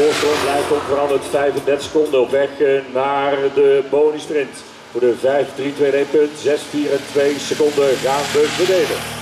voorsprong blijft onveranderd 35 seconden op weg naar de bonusprint. Voor de 5-3-2-1 punt, 6, 4 en 2 seconden gaan we verdelen.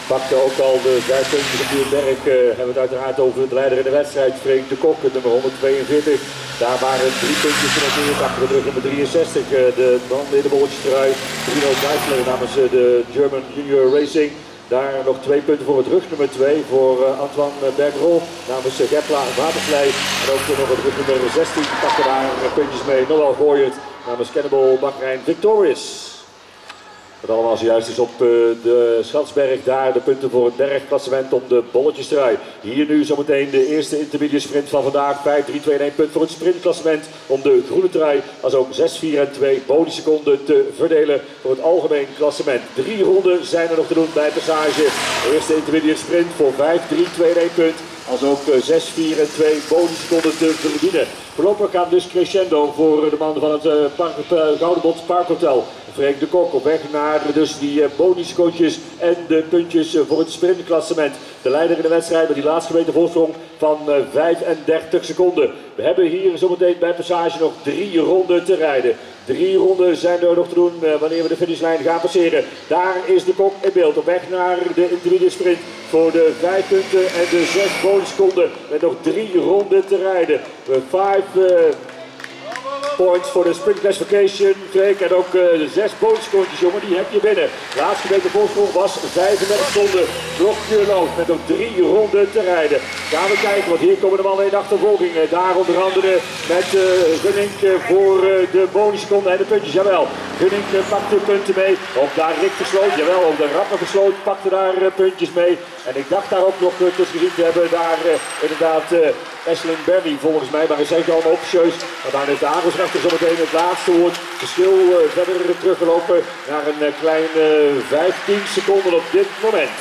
Pakte ook al de 5 puntjes op de berg. Hebben we het uiteraard over de leider in de wedstrijd, Freek de Kok, nummer 142. Daar waren 3 puntjes genoteerd achter de rug nummer 63. De man in de bolletjestrui, Bruno Geisler namens de German Junior Racing. Daar nog 2 punten voor het rug nummer 2 voor Antoine Bergerol namens Gepla Watervlei. En ook nog het rug nummer 16 pakte daar puntjes mee. Noël Gooyert namens Cannibal Bahrein Victorious. Wat allemaal zojuist is op de Schatsberg, daar de punten voor het bergklassement om de bolletjestrui. Hier nu zometeen de eerste intermediate sprint van vandaag. 5-3-2-1 punt voor het sprintklassement om de groene trui. Als ook 6, 4 en 2 bonusseconden te verdelen voor het algemeen klassement. 3 ronden zijn er nog te doen bij passage. De eerste intermediate sprint voor 5-3-2-1 punt. Als ook 6, 4 en 2 bonusseconden te verdienen. Voorlopig gaan dus crescendo voor de man van het Gouden Bond Parkhotel. Freek de Kok op weg naar dus die bonuscoaches en de puntjes voor het sprintklassement. De leider in de wedstrijd met die laatste meter voorsprong van 35 seconden. We hebben hier zometeen bij passage nog 3 ronden te rijden. 3 ronden zijn er nog te doen wanneer we de finishlijn gaan passeren. Daar is de Kok in beeld op weg naar de intermediate sprint voor de 5 punten en de 6 bonusseconden. Met nog 3 ronden te rijden. 5 points voor de sprint classification, Freek, en ook 6 bonusseconden, jongen, die heb je binnen. De laatste meter voorsprong was 35 seconden. Blok Kuurloos met nog 3 ronden te rijden. Gaan we kijken, want hier komen de mannen in achtervolging. Daar onder andere met Gunning voor de bonusseconden en de puntjes. Jawel, Gunning pakt de punten mee. Ook daar Rick Versloot, jawel, ook de Rapper Versloot pakte daar puntjes mee. En ik dacht daar ook nog tussen gezien te hebben, daar inderdaad Ashlyn Berry volgens mij, maar is zeker allemaal officieus. Maar dan heeft de Argosrechter zometeen het laatste woord. Verschil verder teruggelopen naar een kleine 15 seconden op dit moment.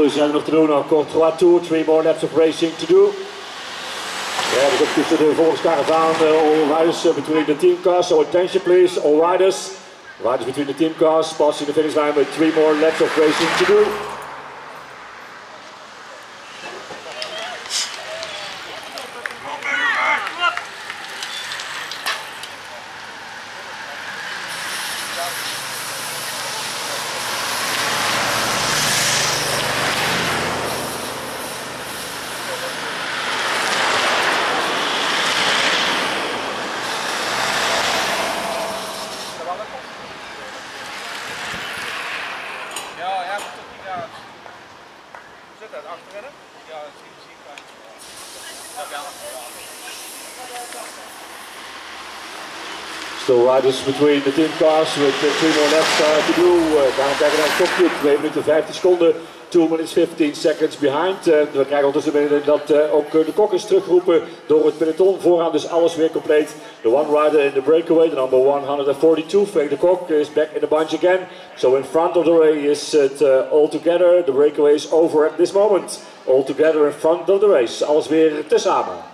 Zijn er nog te doen, encore 3 tours, 3 more laps of racing to do. Yeah, we got tussen de volgskaravaan, all riders between the team cars, so attention please, all riders. Riders between the team cars, passing the finish line with 3 more laps of racing to do. Still riders between the team cars with 3 more laps to do. Gaan we kijken naar het kopje. 2 minuten 15 seconden. 2 minutes 15 seconds behind. We krijgen ondertussen binnen dat ook de Kok is teruggeroepen door het peloton vooraan. Dus alles weer compleet. The one rider in the breakaway, the number 142, Freek de Kok, is back in the bunch again. So in front of the race is it all together. The breakaway is over at this moment. All together in front of the race. Alles weer tezamen.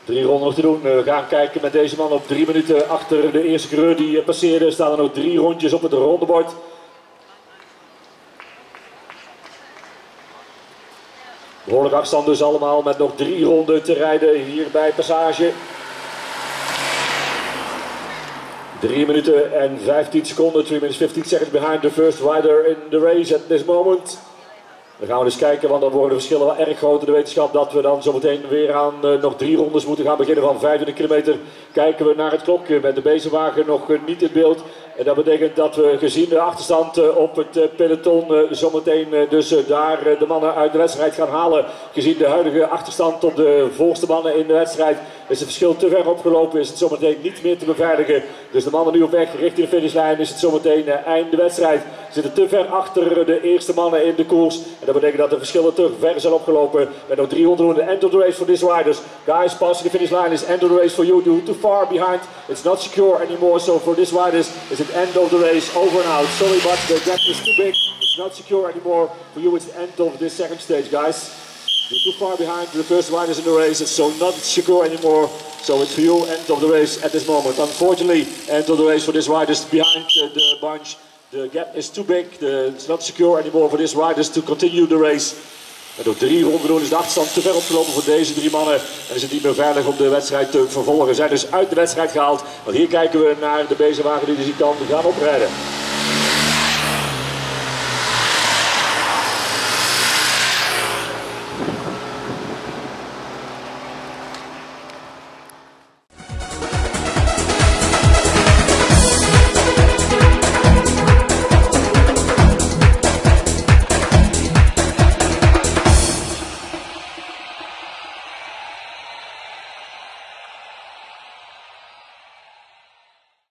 Drie ronden nog te doen. We gaan kijken met deze man op 3 minuten achter de eerste coureur die passeerde. Staan er nog 3 rondjes op het rondebord. Behoorlijk afstand dus allemaal met nog 3 ronden te rijden hier bij passage. 3 minuten en 15 seconden, 3 minutes 15 seconds behind the first rider in the race at this moment. Dan gaan we eens kijken, want dan worden de verschillen wel erg groot in de wetenschap dat we dan zometeen weer aan nog 3 rondes moeten gaan beginnen van 25 kilometer. Kijken we naar het klokje met de bezemwagen nog niet in beeld. En dat betekent dat we gezien de achterstand op het peloton zometeen dus daar de mannen uit de wedstrijd gaan halen. Gezien de huidige achterstand op de voorste mannen in de wedstrijd is het verschil te ver opgelopen, is het zometeen niet meer te beveiligen. Dus de mannen nu op weg richting de finishlijn, is het zometeen einde wedstrijd. Ze zitten te ver achter de eerste mannen in de koers. En dat betekent dat de verschillen te ver zijn opgelopen. Met nog 300 ronden. End of the race for these riders. Guys, passing the finish line is end of the race for you. You're too far behind. It's not secure anymore. So for these riders, it's the end of the race. Over and out. Sorry, but the gap is too big. It's not secure anymore. For you, it's the end of this second stage, guys. You're too far behind the first riders in the race. It's so not secure anymore. So it's for you, end of the race at this moment. Unfortunately, end of the race for these riders behind the bunch. The gap is too big. It's not secure anymore for these riders to continue the race. En door 3 ronden doen is de achterstand te ver opgelopen voor deze 3 mannen. En is het niet meer veilig om de wedstrijd te vervolgen. Ze zijn dus uit de wedstrijd gehaald. Want hier kijken we naar de bezemwagen die dus kan gaan oprijden.